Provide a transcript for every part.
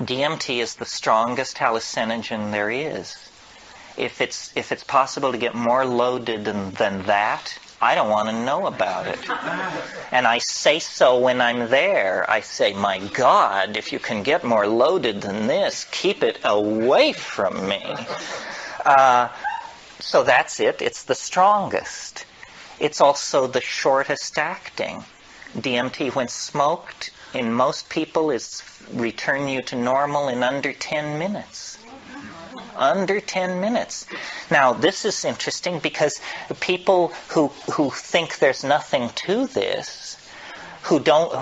DMT is the strongest hallucinogen there is. If it's possible to get more loaded than that, I don't want to know about it. And I say so when I'm there. I say, my God, if you can get more loaded than this, keep it away from me. So that's it. It's the strongest. It's also the shortest acting. DMT, when smoked, in most people, is return you to normal in under 10 minutes. Under 10 minutes. Now, this is interesting because people who think there's nothing to this, who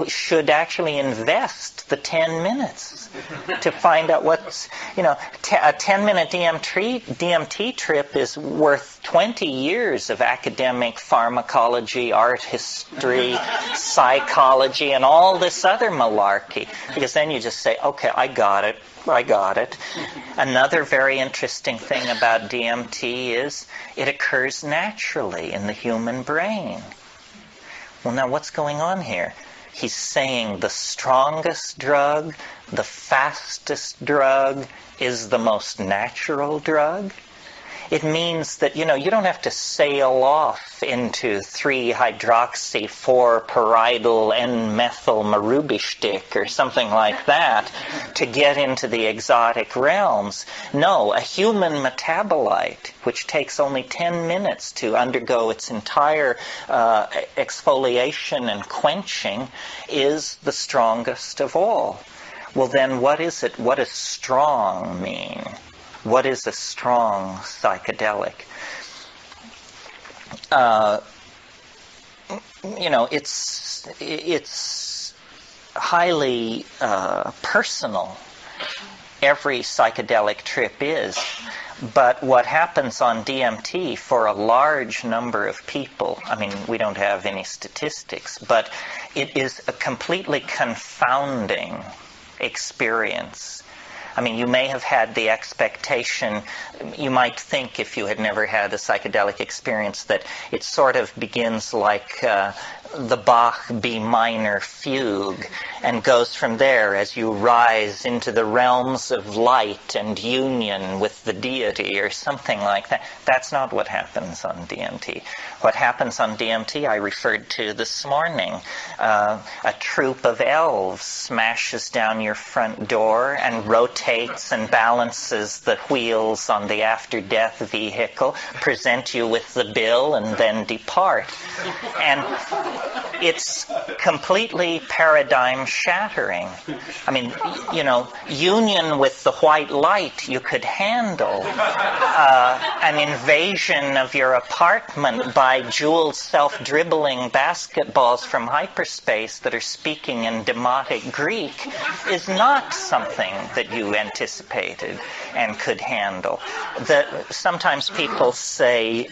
should actually invest the 10 minutes to find out what's, a 10-minute DMT trip is worth 20 years of academic pharmacology, art history, psychology, and all this other malarkey. Because then you just say, okay, I got it. Another very interesting thing about DMT is it occurs naturally in the human brain. Well, now what's going on here? He's saying the strongest drug, the fastest drug, is the most natural drug. It means that, you don't have to sail off into 3-hydroxy-4-pyridyl N-methyl marubishtik or something like that to get into the exotic realms. No, a human metabolite, which takes only 10 minutes to undergo its entire exfoliation and quenching, is the strongest of all. Well, then what is it? What does strong mean? What is a strong psychedelic? It's highly personal. Every psychedelic trip is. But what happens on DMT for a large number of people, we don't have any statistics, but it is a completely confounding experience. You may have had the expectation, you might think if you had never had a psychedelic experience that it sort of begins like the Bach B minor fugue and goes from there as you rise into the realms of light and union with the deity or something like that. That's not what happens on DMT. What happens on DMT I referred to this morning. A troop of elves smashes down your front door and rotates and balances the wheels on the after-death vehicle, present you with the bill, and then depart. And it's completely paradigm shattering. Union with the white light you could handle. An invasion of your apartment by jeweled self-dribbling basketballs from hyperspace that are speaking in demotic Greek is not something that you anticipated and could handle. Sometimes people say,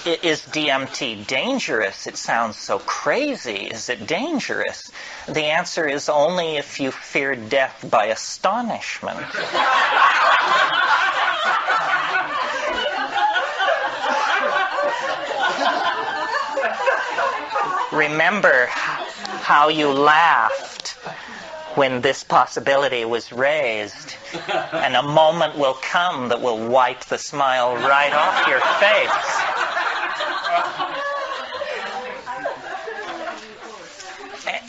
is DMT dangerous? It sounds so crazy. Is it dangerous? The answer is only if you fear death by astonishment. Remember how you laughed when this possibility was raised, and a moment will come that will wipe the smile right off your face.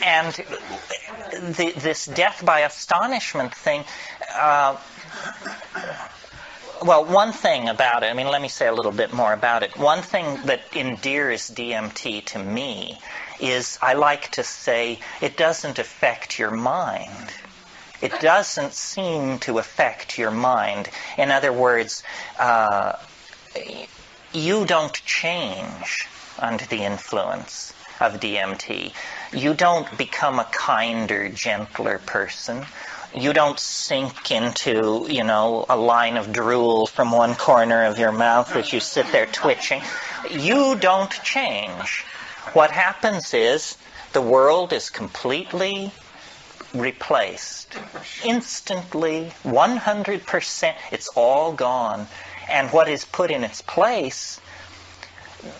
And this death by astonishment thing, one thing about it, let me say a little bit more about it. One thing that endears DMT to me is, I like to say, it doesn't affect your mind. It doesn't seem to affect your mind. In other words, you don't change under the influence of DMT. You don't become a kinder, gentler person. You don't sink into, a line of drool from one corner of your mouth as you sit there twitching. You don't change. What happens is the world is completely replaced. Instantly, 100%, it's all gone. And what is put in its place,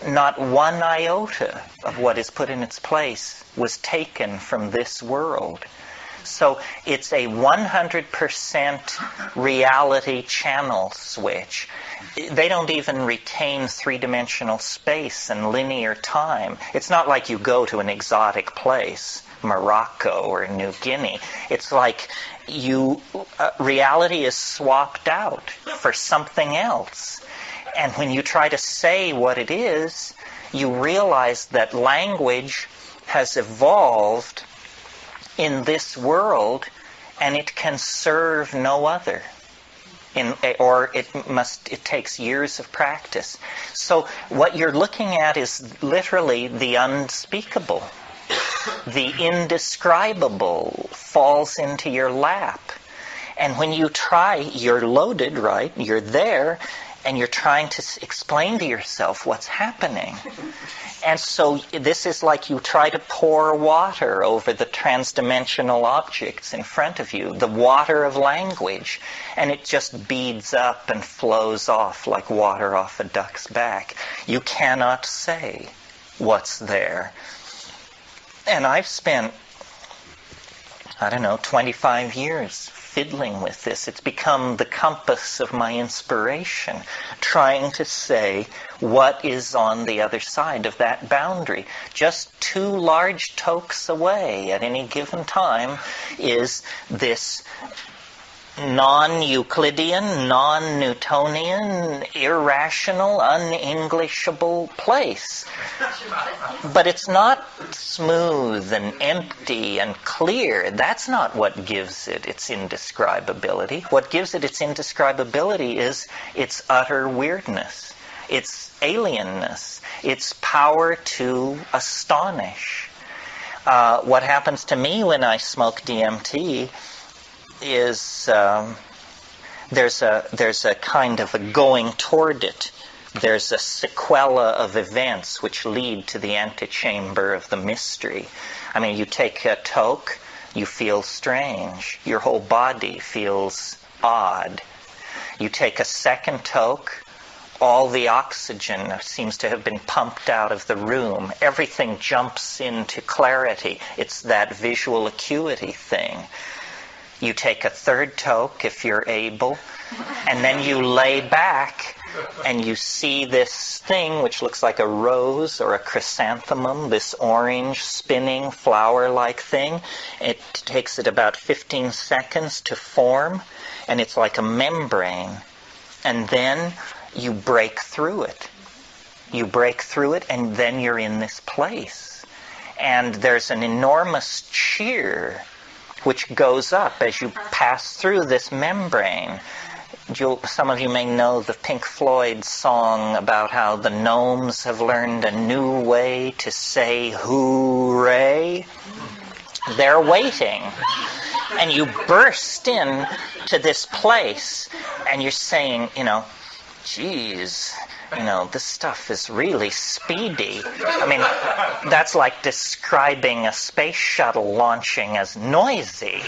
not one iota of what is put in its place was taken from this world. So it's a 100% reality channel switch. They don't even retain three-dimensional space and linear time. It's not like you go to an exotic place, Morocco or New Guinea. It's like reality is swapped out for something else. And when you try to say what it is, you realize that language has evolved in this world, and it can serve no other. It takes years of practice. So what you're looking at is literally the unspeakable. The indescribable falls into your lap. And when you try, you're loaded, right? You're there, and you're trying to explain to yourself what's happening. And so this is like you try to pour water over the transdimensional objects in front of you, the water of language, and it just beads up and flows off like water off a duck's back. You cannot say what's there. And I've spent, 25 years fiddling with this. It's become the compass of my inspiration, trying to say what is on the other side of that boundary. Just 2 large tokes away at any given time is this non-Euclidean, non-Newtonian, irrational, un-Englishable place. But it's not smooth and empty and clear. That's not what gives it its indescribability. What gives it its indescribability is its utter weirdness, its alienness, its power to astonish. What happens to me when I smoke DMT is there's a kind of a going toward it. There's a sequela of events which lead to the antechamber of the mystery. I mean, you take a toke, you feel strange. Your whole body feels odd. You take a second toke, all the oxygen seems to have been pumped out of the room. Everything jumps into clarity. It's that visual acuity thing. You take a third toke if you're able, and then you lay back and you see this thing which looks like a rose or a chrysanthemum, this orange spinning flower-like thing. It takes it about 15 seconds to form, and it's like a membrane. And then you break through it. You break through it, and then you're in this place. And there's an enormous cheer which goes up as you pass through this membrane. Some of you may know the Pink Floyd song about how the gnomes have learned a new way to say hooray. They're waiting. And you burst in to this place, and you're saying, geez, this stuff is really speedy. I mean, that's like describing a space shuttle launching as noisy.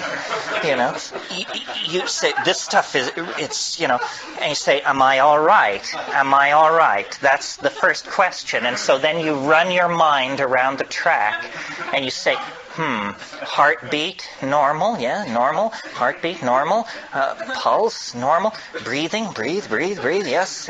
You say, this stuff is, and you say, am I all right? Am I all right? That's the first question. And so then you run your mind around the track, and you say, heartbeat, normal, yeah, normal. Heartbeat, normal. Pulse, normal. Breathing, breathe, yes.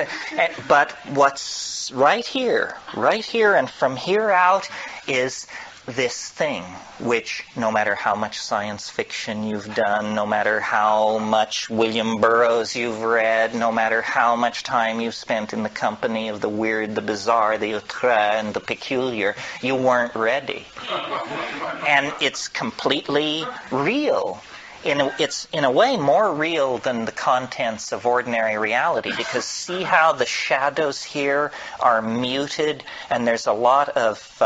But what's right here, and from here out is this thing, which no matter how much science fiction you've done, no matter how much William Burroughs you've read, no matter how much time you've spent in the company of the weird, the bizarre, the outre, and the peculiar, you weren't ready. And it's completely real. It's in a way more real than the contents of ordinary reality, because see how the shadows here are muted, and there's a lot of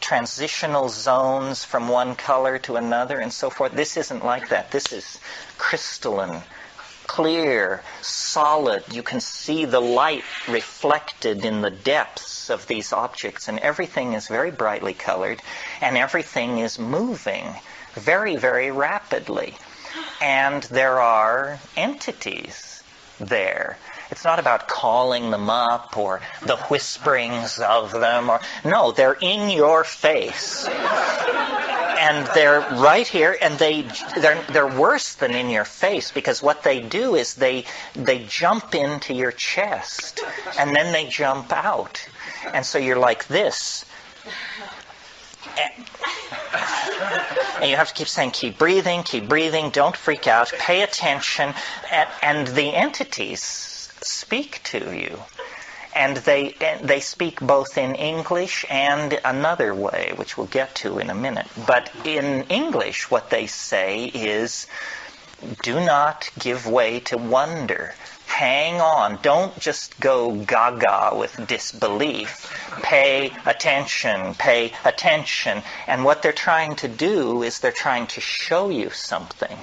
transitional zones from one color to another and so forth. This isn't like that. This is crystalline, clear, solid. You can see the light reflected in the depths of these objects, and everything is very brightly colored, and everything is moving very, very rapidly. And there are entities there. It's not about calling them up or the whisperings of them. No, they're in your face. and they're right here, and they're worse than in your face, because what they do is they jump into your chest, and then they jump out, and so you're like this. And you have to keep saying, keep breathing, don't freak out, pay attention. And the entities speak to you. And they speak both in English and another way, which we'll get to in a minute. But in English, what they say is, do not give way to wonder. Hang on. Don't just go gaga with disbelief. Pay attention. Pay attention. And what they're trying to do is they're trying to show you something.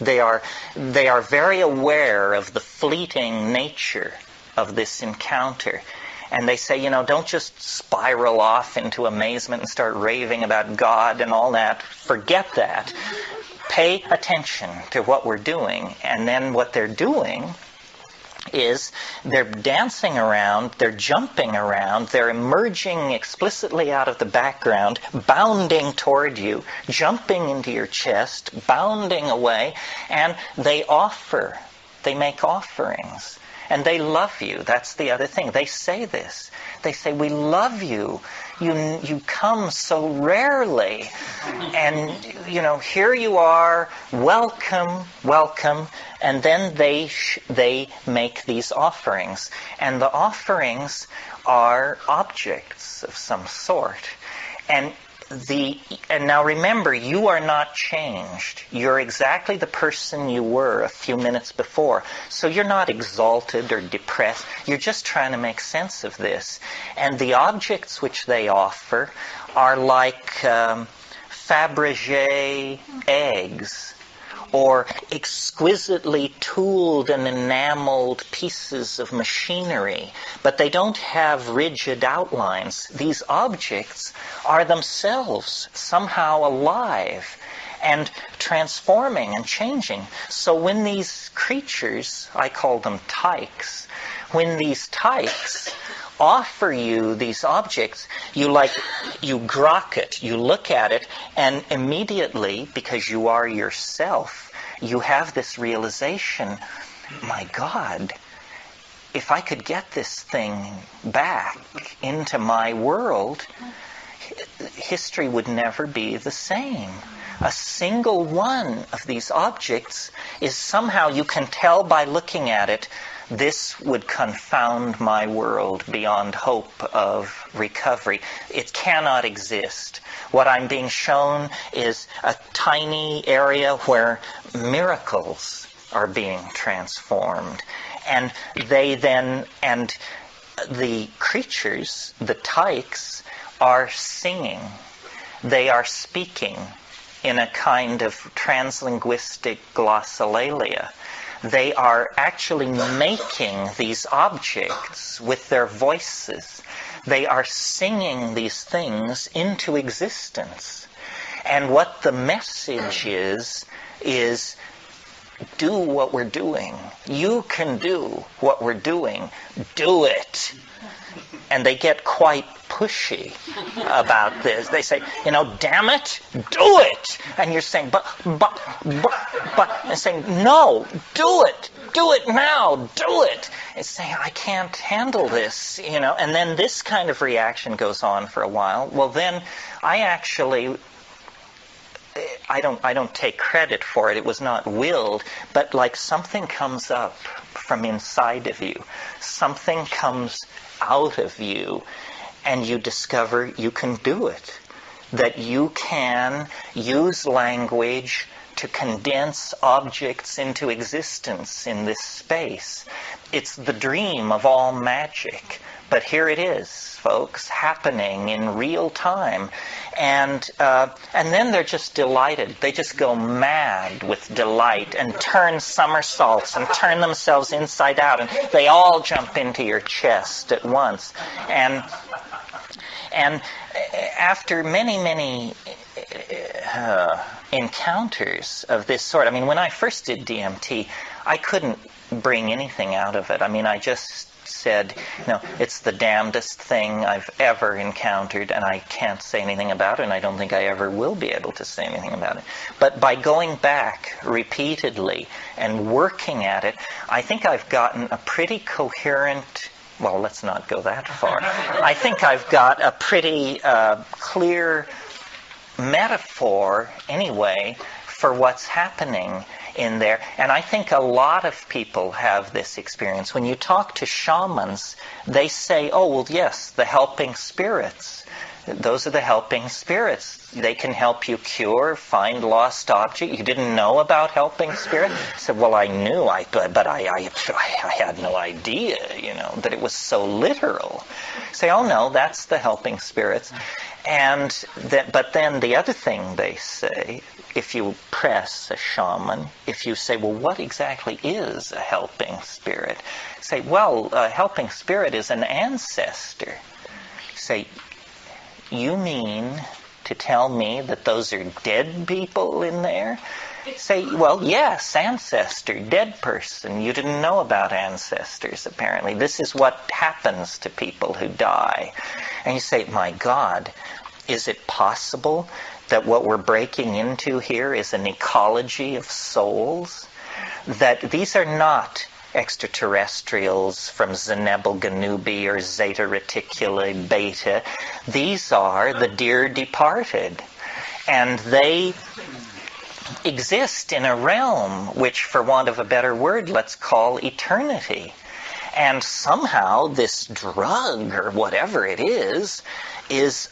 They are very aware of the fleeting nature of this encounter. And they say, don't just spiral off into amazement and start raving about God and all that. Forget that. Pay attention to what we're doing. And then what they're doing is they're dancing around, they're jumping around, they're emerging explicitly out of the background, bounding toward you, jumping into your chest, bounding away, and they make offerings. And they love you. That's the other thing. They say this. They say, we love you. You come so rarely. And, here you are. Welcome, welcome. And then they make these offerings. And the offerings are objects of some sort. And now remember, you are not changed. You're exactly the person you were a few minutes before. So you're not exalted or depressed. You're just trying to make sense of this. And the objects which they offer are like Fabergé eggs, or exquisitely tooled and enameled pieces of machinery, but they don't have rigid outlines. These objects are themselves somehow alive and transforming and changing. So when these creatures, I call them tykes, when these tykes offer you these objects, you grok it, you look at it, and immediately, because you are yourself, you have this realization, my God, if I could get this thing back into my world, history would never be the same. A single one of these objects is somehow, you can tell by looking at it, this would confound my world beyond hope of recovery. It cannot exist. What I'm being shown is a tiny area where miracles are being transformed. And the creatures, the tykes, are singing. They are speaking in a kind of translinguistic glossolalia. They are actually making these objects with their voices. They are singing these things into existence. And what the message is do what we're doing. You can do what we're doing. Do it. And they get quite pushy about this. They say, damn it, do it. And you're saying, but, and saying, no, do it now, do it. It's saying, I can't handle this, And then this kind of reaction goes on for a while. Well, then I don't take credit for it. It was not willed, but like something comes up from inside of you. Something comes out of you, and you discover you can do it. That you can use language to condense objects into existence in this space. It's the dream of all magic. But here it is, folks, happening in real time. And then they're just delighted. They just go mad with delight and turn somersaults and turn themselves inside out. And they all jump into your chest at once. And after many encounters of this sort, when I first did DMT, I couldn't bring anything out of it. I just said, no, it's the damnedest thing I've ever encountered, and I can't say anything about it, and I don't think I ever will be able to say anything about it. But by going back repeatedly and working at it, I think I've gotten a pretty coherent, well, let's not go that far. I think I've got a pretty clear metaphor, anyway, for what's happening in there. And I think a lot of people have this experience. When you talk to shamans, they say, oh, well, yes, the helping spirits. Those are the helping spirits. They can help you cure, find lost object. You didn't know about helping spirits? I said, well, I knew, but I had no idea, that it was so literal. Say, oh, no, that's the helping spirits. But then the other thing they say, if you press a shaman, if you say, well, what exactly is a helping spirit? Say, well, a helping spirit is an ancestor. Say, you mean to tell me that those are dead people in there? Say, well, yes, ancestor, dead person. You didn't know about ancestors, apparently. This is what happens to people who die. And you say, my God, is it possible that what we're breaking into here is an ecology of souls? That these are not extraterrestrials from Zenebel Ganubi or Zeta Reticuli Beta. These are the dear departed. And they exist in a realm which, for want of a better word, let's call eternity. And somehow this drug, or whatever it is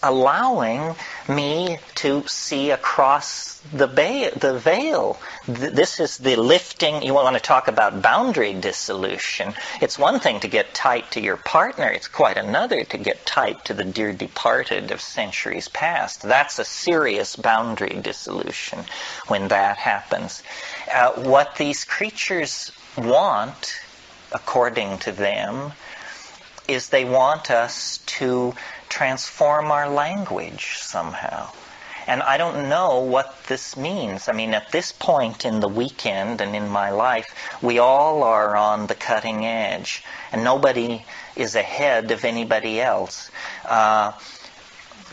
allowing me to see across the veil. This is the lifting. You want to talk about boundary dissolution. It's one thing to get tight to your partner. It's quite another to get tight to the dear departed of centuries past. That's a serious boundary dissolution when that happens. What these creatures want, according to them, is they want us to transform our language somehow. And I don't know what this means. I mean, at this point in the weekend and in my life, we all are on the cutting edge, and nobody is ahead of anybody else.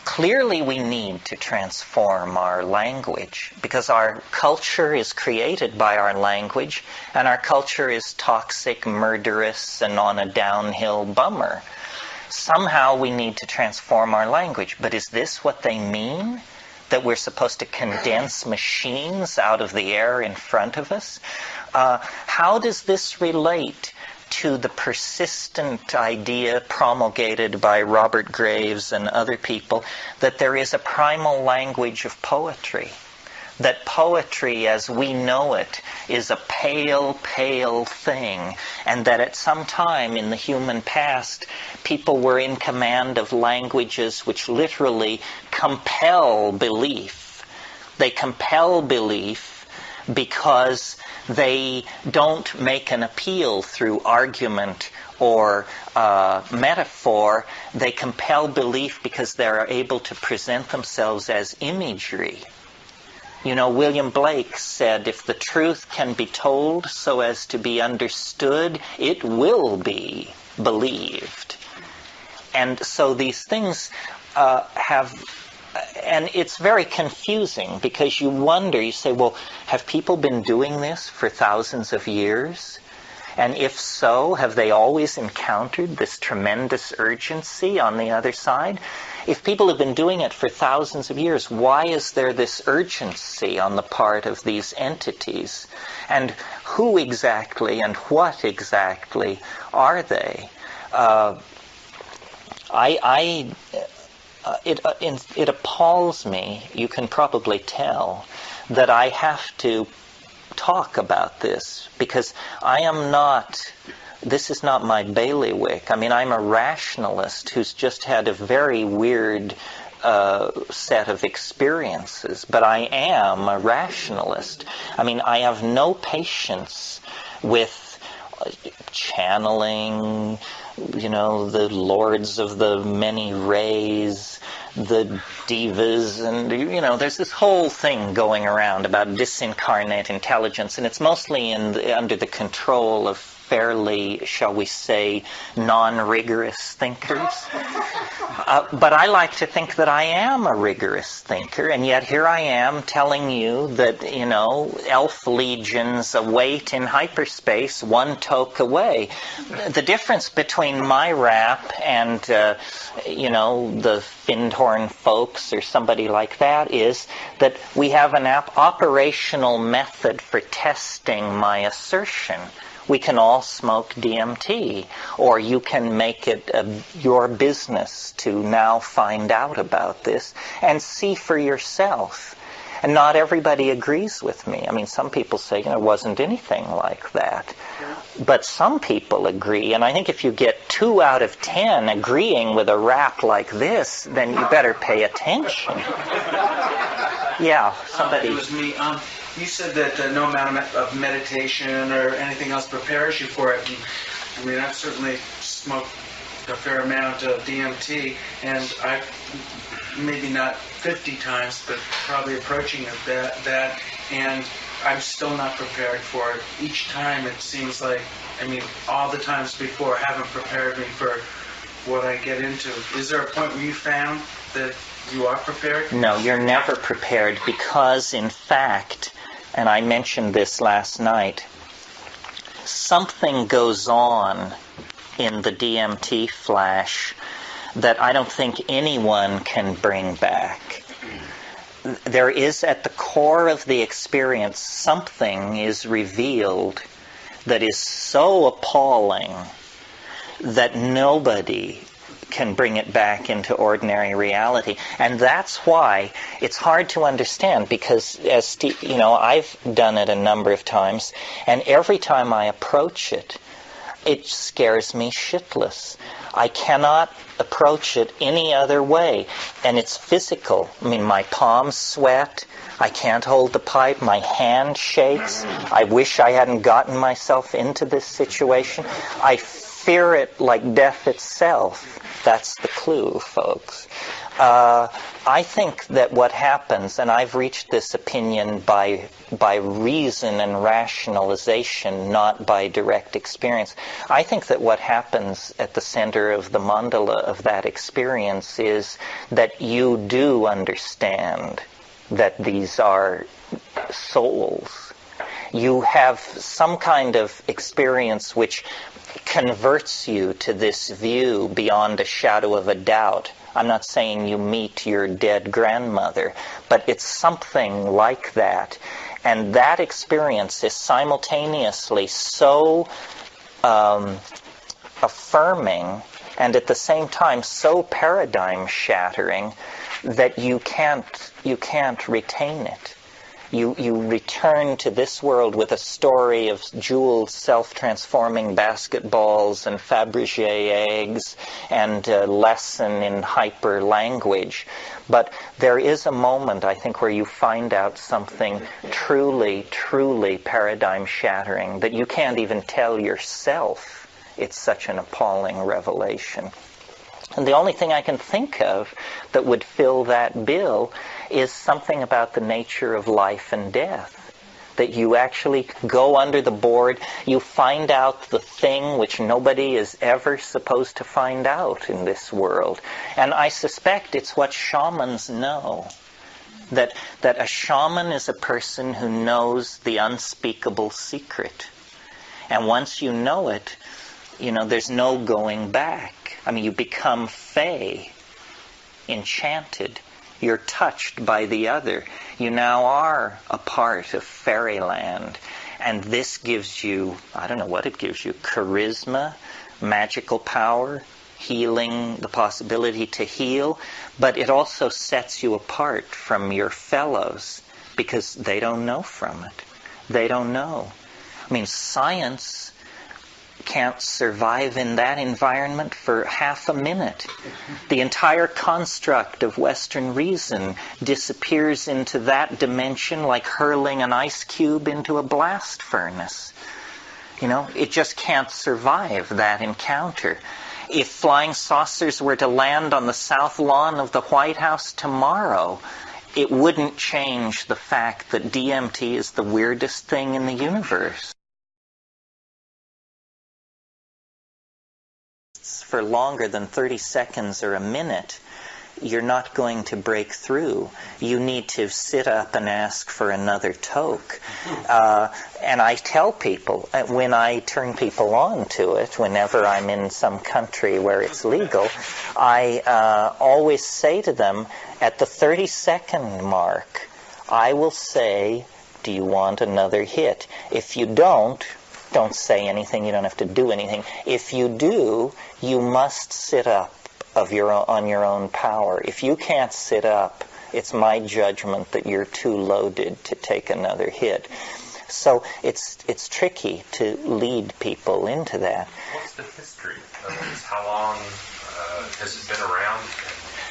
Clearly we need to transform our language, because our culture is created by our language, and our culture is toxic, murderous, and on a downhill bummer. Somehow we need to transform our language. But is this what they mean? That we're supposed to condense machines out of the air in front of us? How does this relate to the persistent idea promulgated by Robert Graves and other people that there is a primal language of poetry? That poetry as we know it is a pale, pale thing, and that at some time in the human past, people were in command of languages which literally compel belief. They compel belief because they don't make an appeal through argument or metaphor. They compel belief because they are able to present themselves as imagery. William Blake said, if the truth can be told so as to be understood, it will be believed. And so these things and it's very confusing, because you wonder, you say, well, have people been doing this for thousands of years? And if so, have they always encountered this tremendous urgency on the other side? If people have been doing it for thousands of years, why is there this urgency on the part of these entities? And who exactly and what exactly are they? It appalls me, you can probably tell, that I have to talk about this, because this is not my bailiwick. I mean, I'm a rationalist who's just had a very weird set of experiences, but I am a rationalist. I mean, I have no patience with channeling, the lords of the many rays, the divas, and there's this whole thing going around about disincarnate intelligence, and it's mostly under the control of fairly, shall we say, non-rigorous thinkers. But I like to think that I am a rigorous thinker, and yet here I am telling you that, elf legions await in hyperspace, one toke away. The difference between my rap and, the Findhorn folks or somebody like that is that we have an operational method for testing my assertion. We can all smoke DMT, or you can make it your business to now find out about this and see for yourself. And not everybody agrees with me. I mean, some people say, it wasn't anything like that. But some people agree, and I think if you get 2 out of 10 agreeing with a rap like this, then you better pay attention. Yeah, somebody... It was me. You said that no amount of meditation or anything else prepares you for it. And, I've certainly smoked a fair amount of DMT, and I've maybe not 50 times, but probably approaching that, and I'm still not prepared for it. Each time it seems like, all the times before haven't prepared me for what I get into. Is there a point where you found that you are prepared? No, you're never prepared because, in fact, and I mentioned this last night, something goes on in the DMT flash that I don't think anyone can bring back. There is, at the core of the experience, something is revealed that is so appalling that nobody can bring it back into ordinary reality. And that's why it's hard to understand, because as Steve, I've done it a number of times, and every time I approach it, it scares me shitless. I cannot approach it any other way. And it's physical. My palms sweat. I can't hold the pipe. My hand shakes. I wish I hadn't gotten myself into this situation. I fear it like death itself. That's the clue, folks. I think that what happens, and I've reached this opinion by reason and rationalization, not by direct experience. I think that what happens at the center of the mandala of that experience is that you do understand that these are souls. You have some kind of experience which converts you to this view beyond a shadow of a doubt. I'm not saying you meet your dead grandmother, but it's something like that. And that experience is simultaneously so affirming and at the same time so paradigm shattering that you can't retain it. You return to this world with a story of jeweled self-transforming basketballs and Fabergé eggs and a lesson in hyper language. But there is a moment, I think, where you find out something truly, truly paradigm shattering that you can't even tell yourself. It's such an appalling revelation. And the only thing I can think of that would fill that bill is something about the nature of life and death. That you actually go under the board, you find out the thing which nobody is ever supposed to find out in this world. And I suspect it's what shamans know. That a shaman is a person who knows the unspeakable secret. And once you know it, there's no going back. You become fey, enchanted. You're touched by the other. You now are a part of fairyland. And this gives you, I don't know what it gives you, charisma, magical power, healing, the possibility to heal. But it also sets you apart from your fellows because they don't know from it. They don't know. Science can't survive in that environment for half a minute. The entire construct of Western reason disappears into that dimension like hurling an ice cube into a blast furnace. It just can't survive that encounter. If flying saucers were to land on the south lawn of the White House tomorrow, it wouldn't change the fact that DMT is the weirdest thing in the universe. for longer than 30 seconds or a minute, you're not going to break through. You need to sit up and ask for another toke. And I tell people, when I turn people on to it, whenever I'm in some country where it's legal, I always say to them, at the 30-second mark, I will say, do you want another hit? If you don't say anything. You don't have to do anything. If you do, you must sit up on your own power. If you can't sit up, it's my judgment that you're too loaded to take another hit. So it's tricky to lead people into that. What's the history of this? How long has it been around?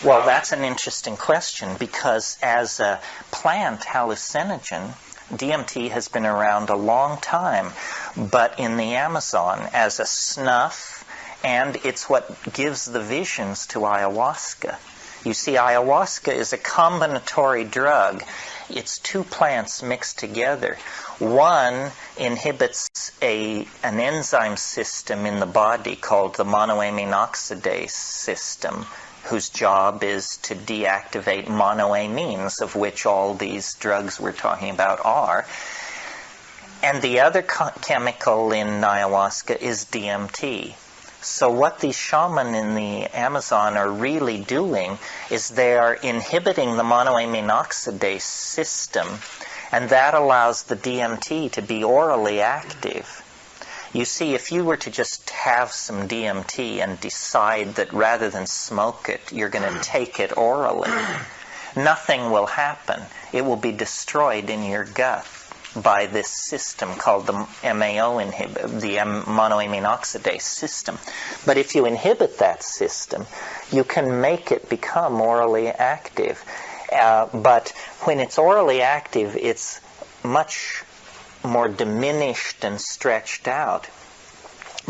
Well, that's an interesting question, because as a plant hallucinogen, DMT has been around a long time, but in the Amazon as a snuff, and it's what gives the visions to ayahuasca. You see, ayahuasca is a combinatory drug. It's two plants mixed together. One inhibits an enzyme system in the body called the monoamine oxidase system, whose job is to deactivate monoamines, of which all these drugs we're talking about are. And the other chemical in ayahuasca is DMT. So what these shaman in the Amazon are really doing is they are inhibiting the monoamine oxidase system, and that allows the DMT to be orally active. You see, if you were to just have some DMT and decide that rather than smoke it, you're going to take it orally, nothing will happen. It will be destroyed in your gut by this system called the MAO inhibitor, the monoamine oxidase system. But if you inhibit that system, you can make it become orally active. But when it's orally active, it's much more diminished and stretched out.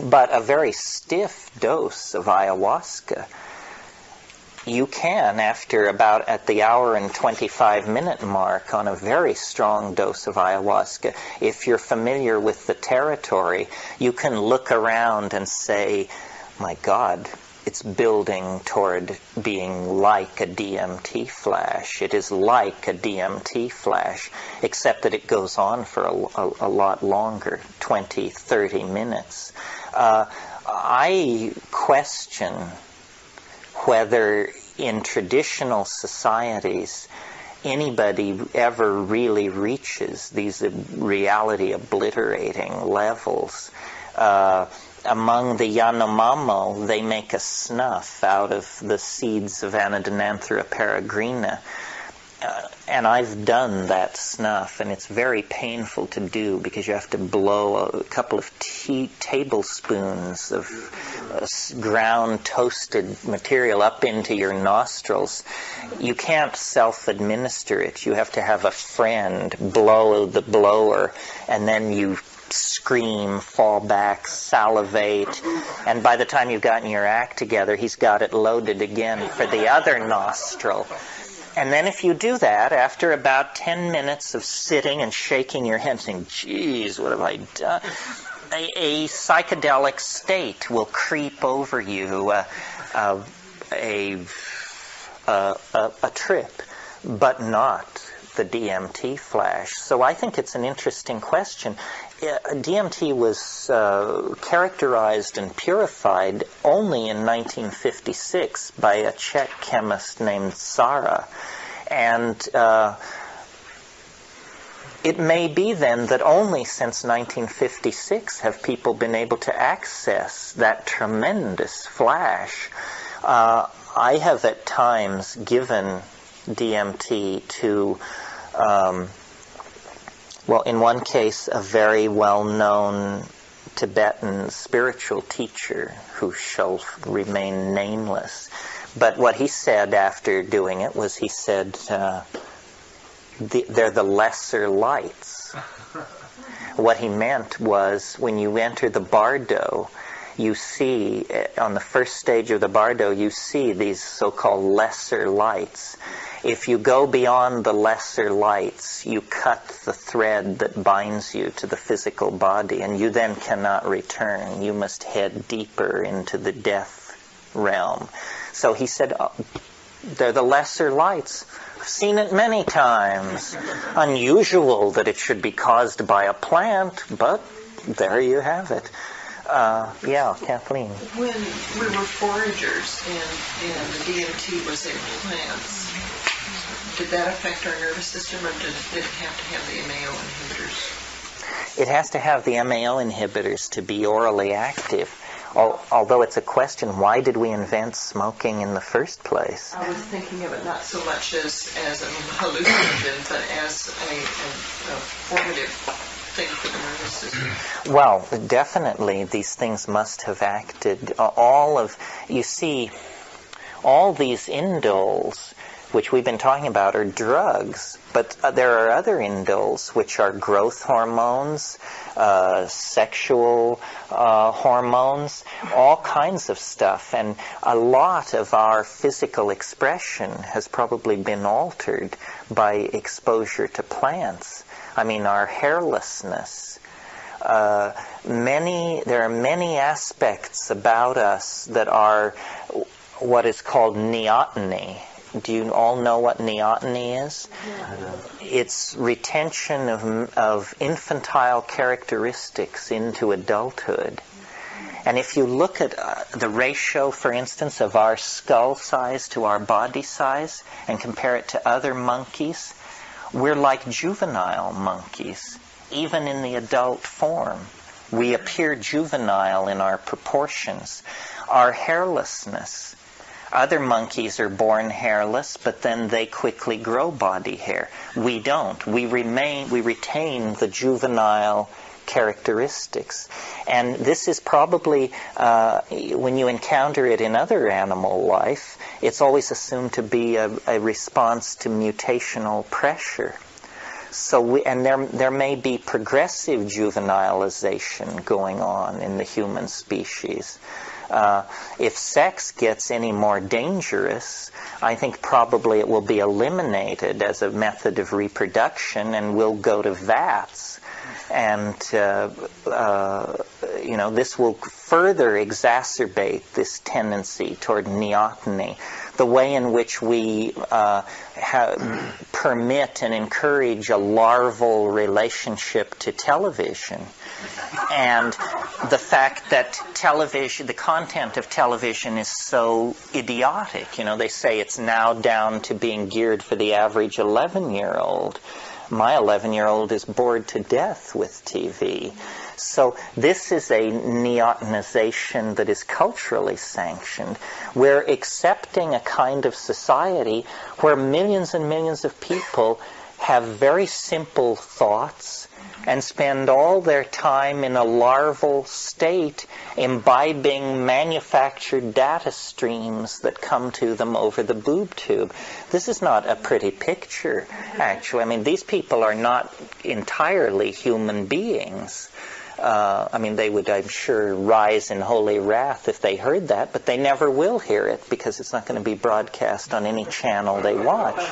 But a very stiff dose of ayahuasca, you can, after about at the hour and 25-minute mark on a very strong dose of ayahuasca, if you're familiar with the territory, you can look around and say, my God, it's building toward being like a DMT flash. It is like a DMT flash, except that it goes on for a lot longer, 20, 30 minutes. I question whether in traditional societies anybody ever really reaches these reality obliterating levels. Among the Yanomamo, they make a snuff out of the seeds of Anadenanthera peregrina. And I've done that snuff, and it's very painful to do because you have to blow a couple of tablespoons of ground toasted material up into your nostrils. You can't self-administer it. You have to have a friend blow the blower, and then you scream, fall back, salivate, and by the time you've gotten your act together, he's got it loaded again for the other nostril. And then if you do that, after about 10 minutes of sitting and shaking your head saying, geez, what have I done? A psychedelic state will creep over you, a trip, but not the DMT flash. So I think it's an interesting question. DMT was characterized and purified only in 1956 by a Czech chemist named Sara. And it may be then that only since 1956 have people been able to access that tremendous flash. I have at times given DMT to well, in one case, a very well-known Tibetan spiritual teacher who shall remain nameless. But what he said after doing it was, he said, they're the lesser lights. What he meant was, when you enter the bardo, you see, on the first stage of the bardo, you see these so-called lesser lights. If you go beyond the lesser lights, you cut the thread that binds you to the physical body, and you then cannot return. You must head deeper into the death realm. So he said, they're the lesser lights. I've seen it many times. Unusual that it should be caused by a plant, but there you have it. Yeah, Kathleen. When we were foragers and the DMT was in plants, did that affect our nervous system, or did it have to have the MAO inhibitors? It has to have the MAO inhibitors to be orally active. Although it's a question, why did we invent smoking in the first place? I was thinking of it not so much as a hallucinogen, but as a formative thing for the nervous system. Well, definitely these things must have acted. You see, all these indoles, which we've been talking about, are drugs, but there are other indoles, which are growth hormones, sexual hormones, all kinds of stuff, and a lot of our physical expression has probably been altered by exposure to plants. I mean, our hairlessness. There are many aspects about us that are what is called neoteny. Do you all know what neoteny is? Yeah. It's retention of infantile characteristics into adulthood. And if you look at the ratio, for instance, of our skull size to our body size and compare it to other monkeys, we're like juvenile monkeys, even in the adult form. We appear juvenile in our proportions. Our hairlessness. Other monkeys are born hairless, but then they quickly grow body hair. We don't. We retain the juvenile characteristics. And this is probably, when you encounter it in other animal life, it's always assumed to be a response to mutational pressure. So there may be progressive juvenilization going on in the human species. If sex gets any more dangerous, I think probably it will be eliminated as a method of reproduction, and we'll go to vats. And, this will further exacerbate this tendency toward neoteny. The way in which we permit and encourage a larval relationship to television. And the fact that the content of television is so idiotic. They say it's now down to being geared for the average 11-year-old. My 11-year-old is bored to death with TV. So this is a neotenization that is culturally sanctioned. We're accepting a kind of society where millions and millions of people have very simple thoughts and spend all their time in a larval state imbibing manufactured data streams that come to them over the boob tube. This is not a pretty picture, actually. I mean, these people are not entirely human beings. They would, I'm sure, rise in holy wrath if they heard that, but they never will hear it because it's not going to be broadcast on any channel they watch.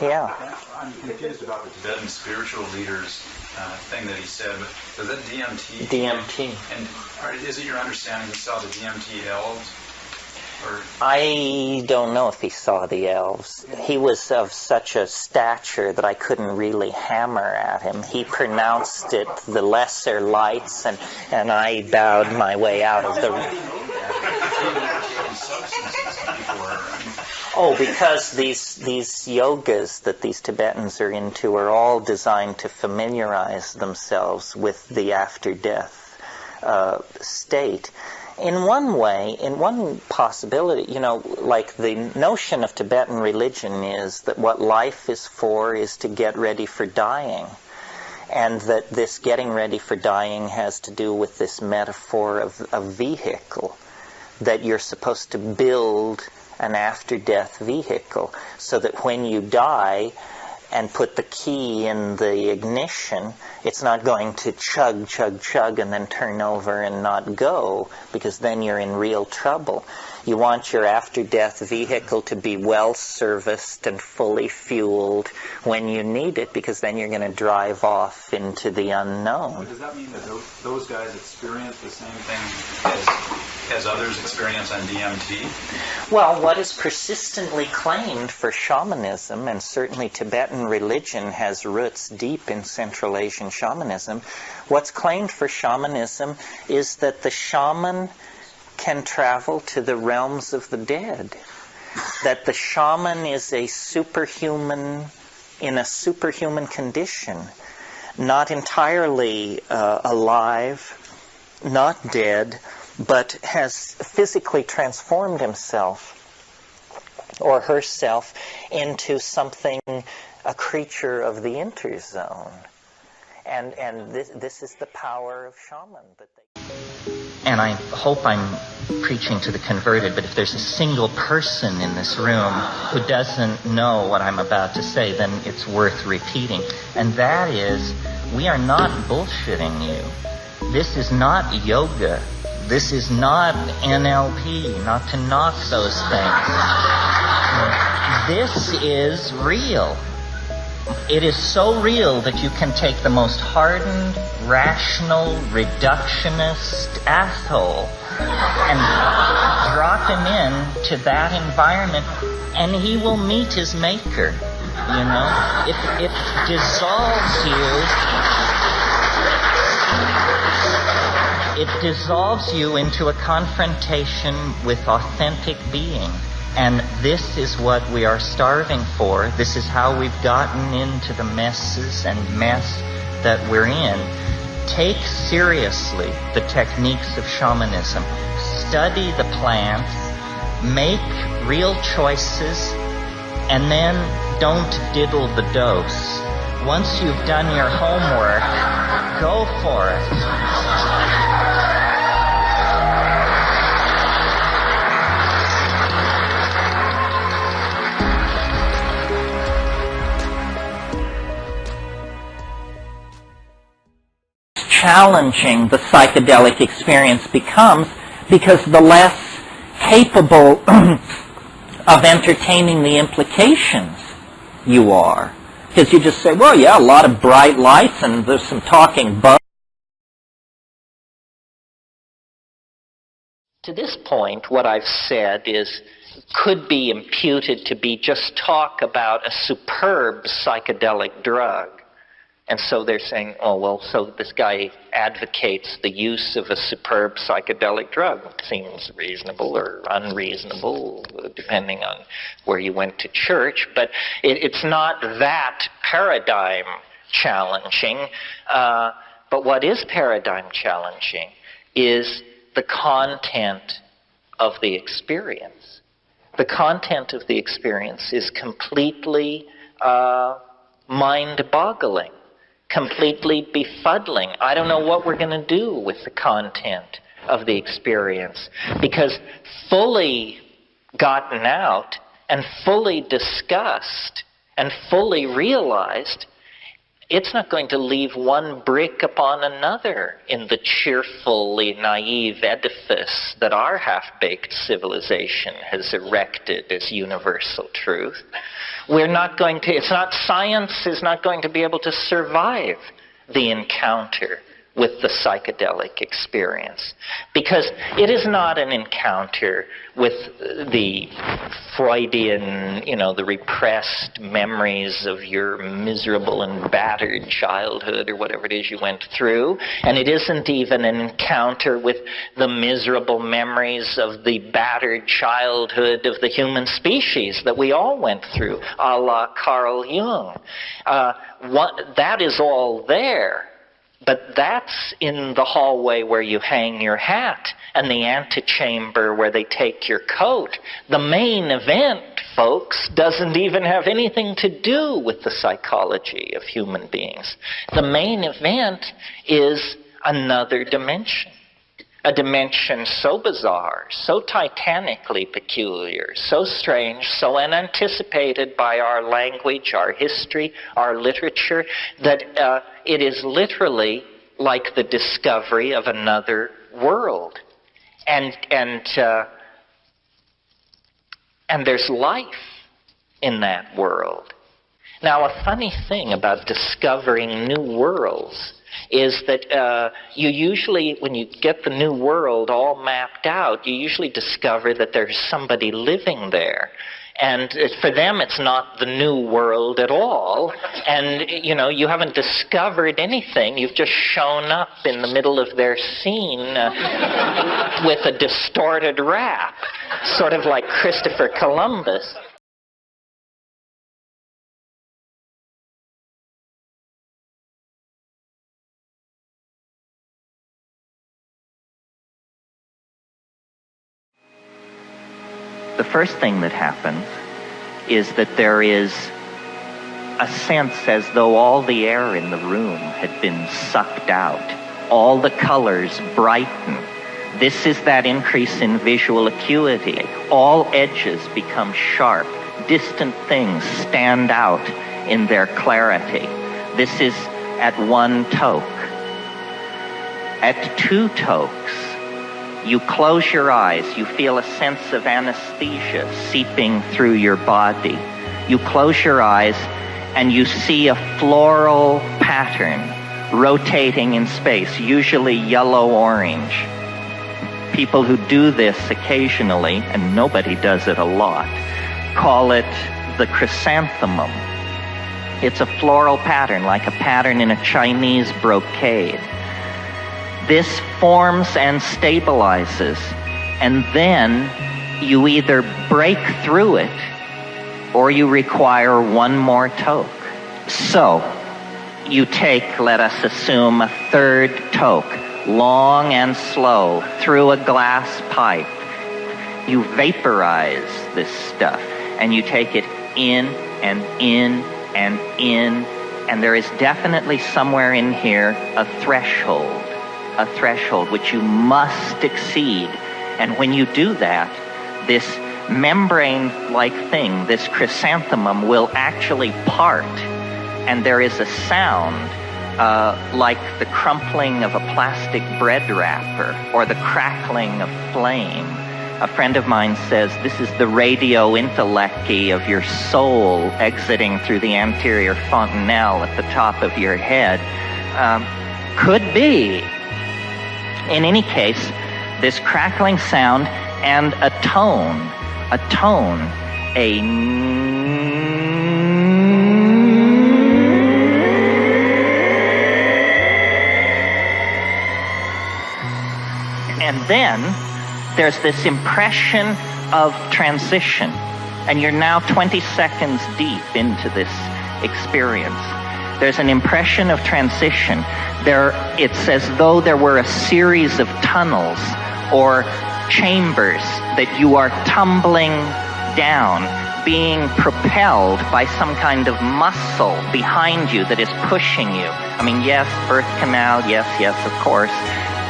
Yeah. I'm confused about the Tibetan spiritual leaders thing that he said. Was that DMT? DMT. And is it your understanding he saw the DMT elves? Or? I don't know if he saw the elves. He was of such a stature that I couldn't really hammer at him. He pronounced it the lesser lights, and I bowed my way out of the room. Oh, because these yogas that these Tibetans are into are all designed to familiarize themselves with the after-death state. In one way, in one possibility, like the notion of Tibetan religion is that what life is for is to get ready for dying. And that this getting ready for dying has to do with this metaphor of a vehicle, that you're supposed to build an after-death vehicle so that when you die and put the key in the ignition, it's not going to chug, chug, chug and then turn over and not go, because then you're in real trouble. You want your after-death vehicle to be well-serviced and fully fueled when you need it, because then you're going to drive off into the unknown. But does that mean that those guys experience the same thing as others experience on DMT? Well, what is persistently claimed for shamanism, and certainly Tibetan religion has roots deep in Central Asian shamanism, what's claimed for shamanism is that the shaman can travel to the realms of the dead. That the shaman is a superhuman, in a superhuman condition, not entirely alive, not dead, but has physically transformed himself or herself into something, a creature of the interzone. And this is the power of shaman. And I hope I'm preaching to the converted, but if there's a single person in this room who doesn't know what I'm about to say, then it's worth repeating. And that is, we are not bullshitting you. This is not yoga. This is not NLP, not to knock those things. This is real. It is so real that you can take the most hardened, rational, reductionist asshole and drop him into that environment, and he will meet his maker. You know, it dissolves you. It dissolves you into a confrontation with authentic being. And this is what we are starving for. This is how we've gotten into the messes and mess that we're in. Take seriously the techniques of shamanism. Study the plants. Make real choices. And then don't diddle the dose. Once you've done your homework, go for it. Challenging the psychedelic experience becomes, because the less capable of entertaining the implications you are. Because you just say, well, yeah, a lot of bright lights and there's some talking bugs. To this point, what I've said could be imputed to be just talk about a superb psychedelic drug. And so they're saying, oh, well, so this guy advocates the use of a superb psychedelic drug. It seems reasonable or unreasonable, depending on where you went to church. But it's not that paradigm challenging. But what is paradigm challenging is the content of the experience. The content of the experience is completely mind-boggling. Completely befuddling. I don't know what we're going to do with the content of the experience, because fully gotten out and fully discussed and fully realized, it's not going to leave one brick upon another in the cheerfully naive edifice that our half-baked civilization has erected as universal truth. We're not going to, science is not going to be able to survive the encounter with the psychedelic experience, because it is not an encounter with the Freudian, the repressed memories of your miserable and battered childhood or whatever it is you went through, and it isn't even an encounter with the miserable memories of the battered childhood of the human species that we all went through, a la Carl Jung. That is all there. But that's in the hallway where you hang your hat and the antechamber where they take your coat. The main event, folks, doesn't even have anything to do with the psychology of human beings. The main event is another dimension. A dimension so bizarre, so titanically peculiar, so strange, so unanticipated by our language, our history, our literature, that it is literally like the discovery of another world. And And there's life in that world. Now, a funny thing about discovering new worlds is that you usually, when you get the new world all mapped out, you usually discover that there's somebody living there. And for them, it's not the new world at all. And, you haven't discovered anything. You've just shown up in the middle of their scene with a distorted rap, sort of like Christopher Columbus. The first thing that happens is that there is a sense as though all the air in the room had been sucked out. All the colors brighten. This is that increase in visual acuity. All edges become sharp. Distant things stand out in their clarity. This is at 1 toke. At 2 tokes, you close your eyes, you feel a sense of anesthesia seeping through your body. You close your eyes and you see a floral pattern rotating in space, usually yellow-orange. People who do this occasionally, and nobody does it a lot, call it the chrysanthemum. It's a floral pattern, like a pattern in a Chinese brocade. This forms and stabilizes, and then you either break through it or you require 1 more toke. So, you take, let us assume, a 3rd toke, long and slow, through a glass pipe. You vaporize this stuff, and you take it in and in and in, and there is definitely somewhere in here a threshold which you must exceed. And when you do that, this membrane-like thing, this chrysanthemum, will actually part, and there is a sound like the crumpling of a plastic bread wrapper or the crackling of flame. A friend of mine says this is the radio intellecty of your soul exiting through the anterior fontanelle at the top of your head. Could be. In any case, this crackling sound and a tone, and then there's this impression of transition, and you're now 20 seconds deep into this experience. There's an impression of transition. It's as though there were a series of tunnels or chambers that you are tumbling down, being propelled by some kind of muscle behind you that is pushing you. I mean, yes, birth canal, yes, of course.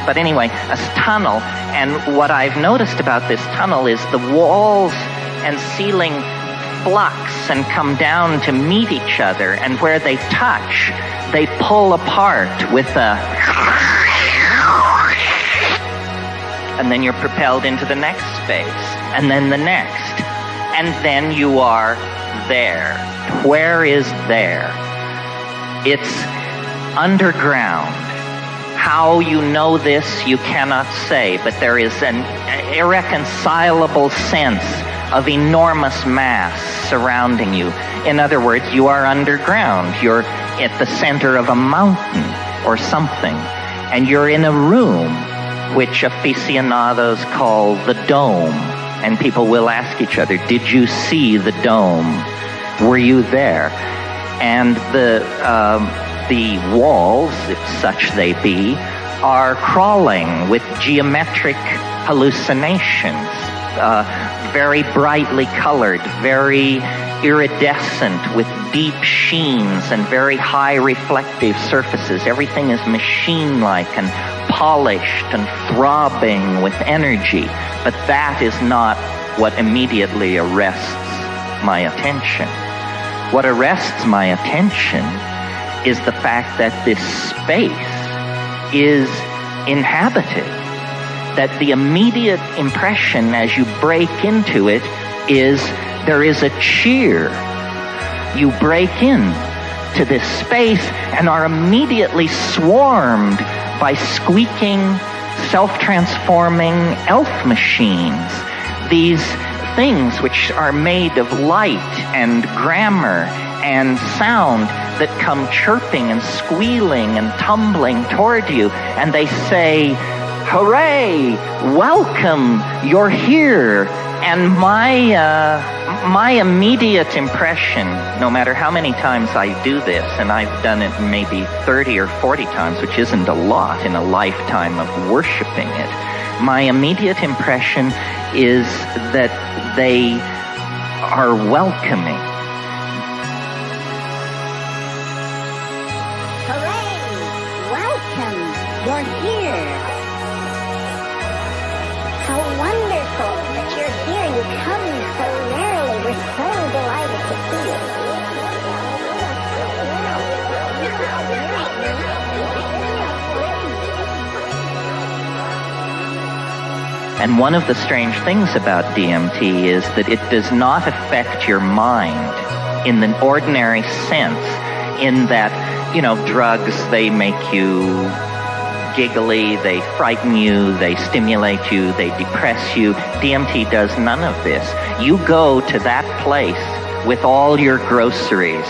But anyway, a tunnel, and what I've noticed about this tunnel is the walls and ceiling flux and come down to meet each other, and where they touch, they pull apart with a... And then you're propelled into the next space, and then the next, and then you are there. Where is there? It's underground. How you know this, you cannot say, but there is an irreconcilable sense of enormous mass surrounding you. In other words, you are underground. You're at the center of a mountain or something, and you're in a room which aficionados call the dome. And people will ask each other, did you see the dome? Were you there? And the walls, if such they be, are crawling with geometric hallucinations, very brightly colored, very iridescent, with deep sheens and very high reflective surfaces. Everything is machine-like and polished and throbbing with energy, but that is not what immediately arrests my attention. What arrests my attention is the fact that this space is inhabited, that the immediate impression as you break into it is there is a cheer. You break in to this space and are immediately swarmed by squeaking, self-transforming elf machines. These things which are made of light and grammar and sound that come chirping and squealing and tumbling toward you, and they say, "Hooray! Welcome! You're here!" And my immediate impression, no matter how many times I do this, and I've done it maybe 30 or 40 times, which isn't a lot in a lifetime of worshiping it, my immediate impression is that they are welcoming. Hooray! Welcome! You're here! How wonderful that you're here! You come so rarely. We're so delighted to see you. And one of the strange things about DMT is that it does not affect your mind in the ordinary sense, in that, drugs, they make you giggly, they frighten you, they stimulate you, they depress you. DMT does none of this. You go to that place with all your groceries.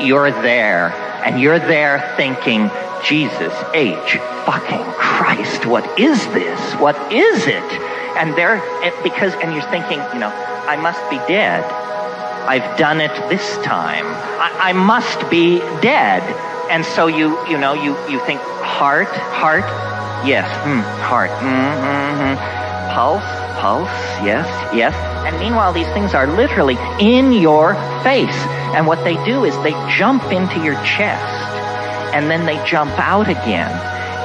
You're there, and you're there thinking, Jesus H. fucking Christ, what is this? What is it? And you're thinking, I must be dead. I've done it this time. I must be dead. And so you think, heart, yes, heart, pulse, yes. And meanwhile, these things are literally in your face. And what they do is they jump into your chest, and then they jump out again.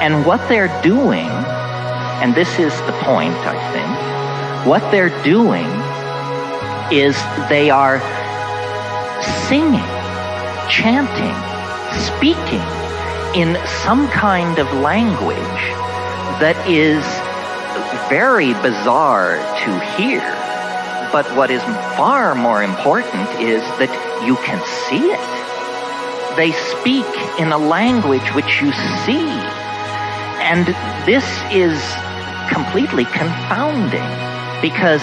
And what they're doing, and this is the point, I think, what they're doing is they are singing, chanting, speaking in some kind of language that is very bizarre to hear. But what is far more important is that you can see it. They speak in a language which you see. And this is completely confounding, because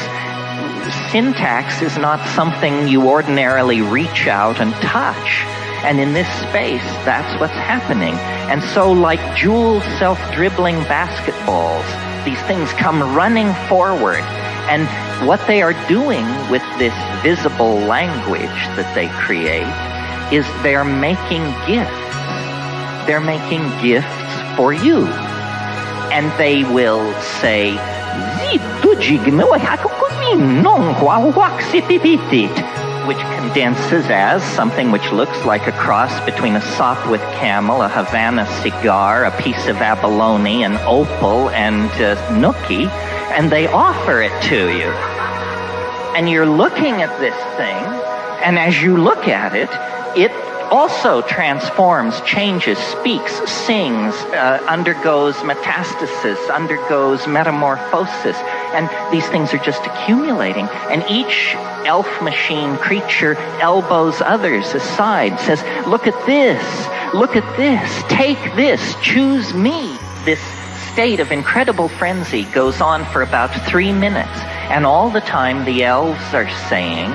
syntax is not something you ordinarily reach out and touch. And in this space, that's what's happening. And so, like jeweled, self-dribbling basketballs, these things come running forward. And what they are doing with this visible language that they create is they're making gifts. They're making gifts for you. And they will say, which condenses as something which looks like a cross between a sop with camel, a Havana cigar, a piece of abalone, an opal, and nookie, and they offer it to you. And you're looking at this thing, and as you look at it, it also transforms, changes, speaks, sings, undergoes metastasis, undergoes metamorphosis. And these things are just accumulating. And each elf machine creature elbows others aside, says, look at this, take this, choose me. This state of incredible frenzy goes on for about 3 minutes. And all the time the elves are saying,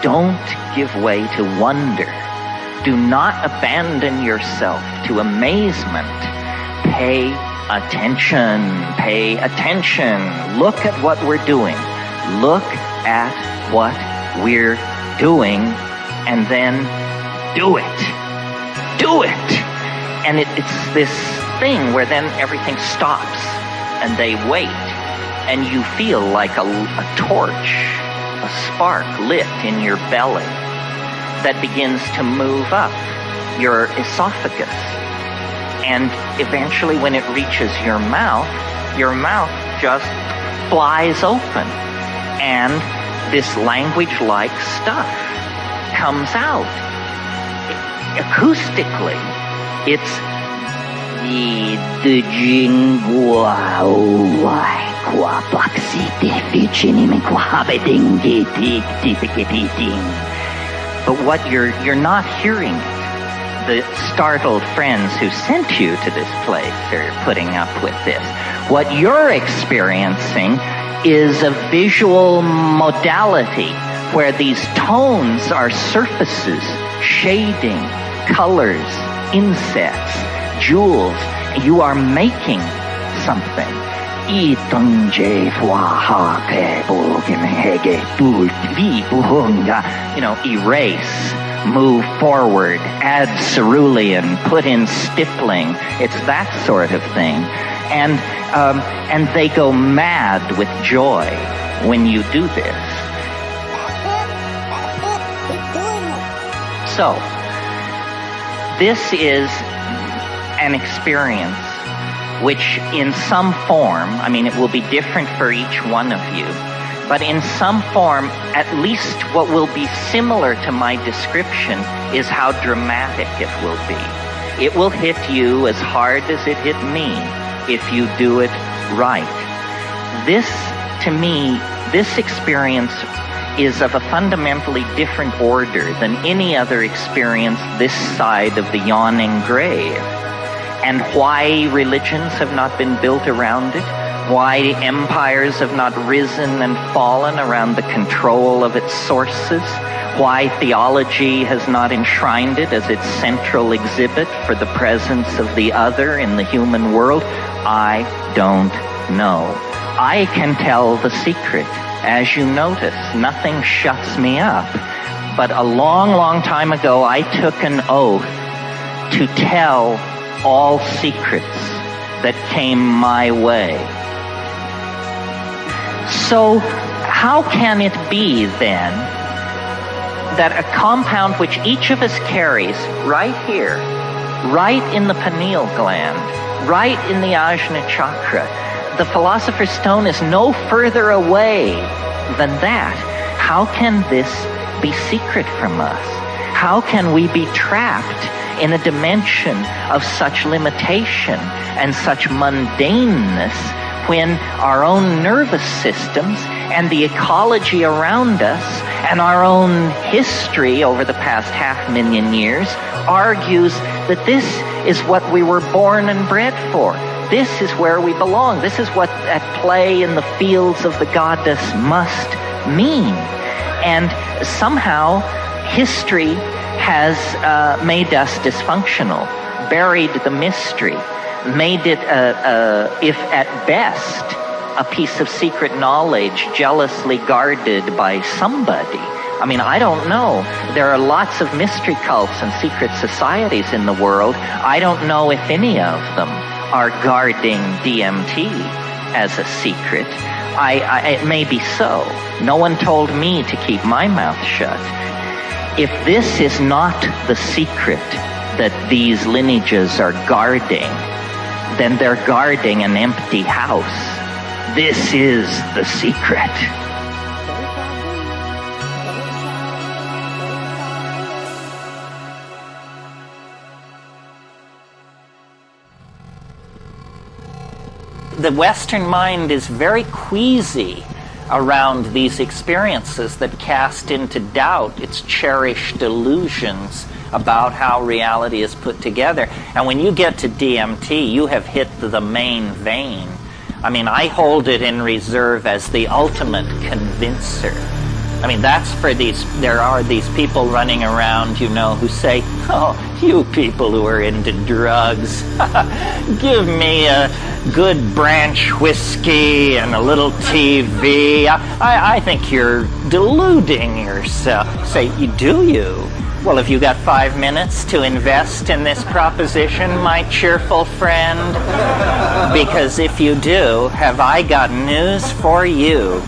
don't give way to wonder. Do not abandon yourself to amazement. Pay attention. Look at what we're doing. Look at what we're doing, and then do it. And it's this thing where then everything stops, and they wait, and you feel like a torch, a spark lit in your belly that begins to move up your esophagus. And eventually when it reaches your mouth just flies open. And this language-like stuff comes out. Acoustically, it's I djingua uai qua baxite ficini qua beding. But what you're not hearing it. The startled friends who sent you to this place are putting up with this. What you're experiencing is a visual modality where these tones are surfaces, shading, colors, insets, jewels. You are making something. Erase, move forward, add cerulean, put in stippling. It's that sort of thing. And they go mad with joy when you do this. So, this is an experience which in some form, I mean, it will be different for each one of you, but in some form, at least what will be similar to my description is how dramatic it will be. It will hit you as hard as it hit me if you do it right. This, to me, this experience is of a fundamentally different order than any other experience this side of the yawning grave. And why religions have not been built around it, why empires have not risen and fallen around the control of its sources, why theology has not enshrined it as its central exhibit for the presence of the other in the human world, I don't know. I can tell the secret. As you notice, nothing shuts me up. But a long, long time ago, I took an oath to tell all secrets that came my way. So, how can it be, then, that a compound which each of us carries right here, right in the pineal gland, right in the Ajna chakra, the Philosopher's Stone is no further away than that? How can this be secret from us? How can we be trapped in a dimension of such limitation and such mundaneness when our own nervous systems and the ecology around us and our own history over the past 500,000 years argues that this is what we were born and bred for? This is where we belong. This is what at play in the fields of the goddess must mean. And somehow history has made us dysfunctional, buried the mystery, made it, if at best, a piece of secret knowledge jealously guarded by somebody. I mean, I don't know. There are lots of mystery cults and secret societies in the world. I don't know if any of them are guarding DMT as a secret. It may be so. No one told me to keep my mouth shut. If this is not the secret that these lineages are guarding, then they're guarding an empty house. This is the secret. The Western mind is very queasy around these experiences that cast into doubt its cherished illusions about how reality is put together. And when you get to DMT, you have hit the main vein. I mean, I hold it in reserve as the ultimate convincer. I mean, that's for there are these people running around, you know, who say, oh, you people who are into drugs, give me a good branch whiskey and a little TV. I think you're deluding yourself. Say, do you? Well, have you got 5 minutes to invest in this proposition, my cheerful friend? Because if you do, have I got news for you.